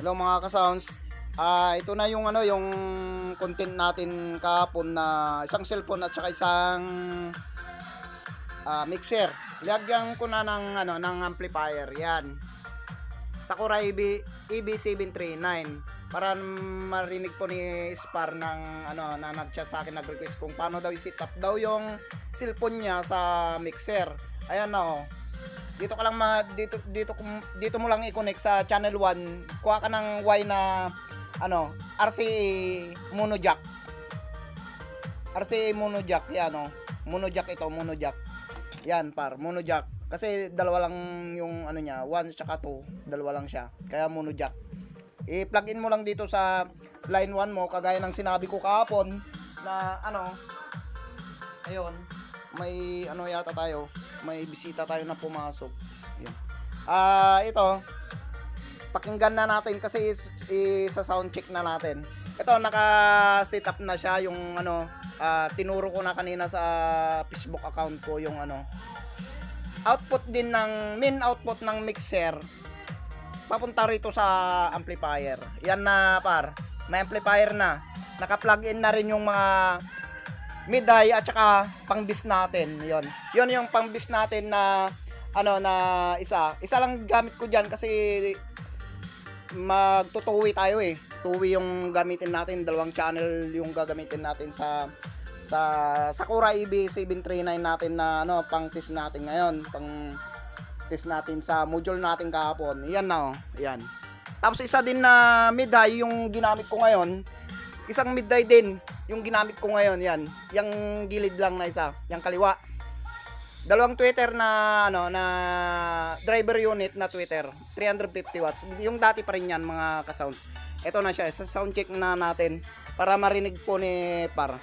Hello mga ka-sounds. Ito na yung yung content natin kahapon na isang cellphone at saka isang mixer. Lagyan ko na ng amplifier 'yan. Sakura EB739 para marinig po ni Spar ng na nag-chat sa akin, nag-request kung paano daw i-set up daw yung cellphone niya sa mixer. Ayan na dito ka lang dito mo lang i-connect sa channel 1. Kuha ka ng Y na RCA mono jack. RCA mono jack 'yan Mono jack ito, mono jack. Yan par, mono jack. Kasi dalawa lang yung niya, 1 tsaka 2, dalawa lang siya. Kaya mono jack. I-plug in mo lang dito sa line 1 mo kagaya ng sinabi ko kahapon na ayun, may yata tayo, may bisita tayo na pumasok. Yun. Ito pakinggan na natin kasi sa sound check na natin. Ito naka-set up na siya yung tinuro ko na kanina sa Facebook account ko yung output din ng main output ng mixer papunta rito sa amplifier. Yan na par, may amplifier na. Naka-plug in na rin yung mga mid-high at saka pang-bis natin. Yon yung pang-bis natin na na isa lang gamit ko diyan kasi magtutuwi tayo tuwi yung gamitin natin, dalawang channel yung gagamitin natin sa Sakura EB739 natin na pang test natin ngayon, pang test natin sa module natin kahapon. Yan na yan. Tapos isa din na mid-high yung ginamit ko ngayon. Isang mid-high din yung ginamit ko ngayon, yan. Yang gilid lang na isa, yang kaliwa. Dalawang tweeter na na driver unit na tweeter, 350 watts. Yung dati pa rin yan mga ka-sounds. Ito na siya, sa sound check na natin para marinig po ni Par.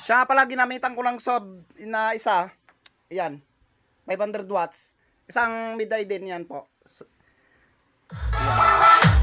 Siya pala ginamitan ko lang sub na isa. Ayan. 500 watts. Isang mid-high din yan po. Ayan.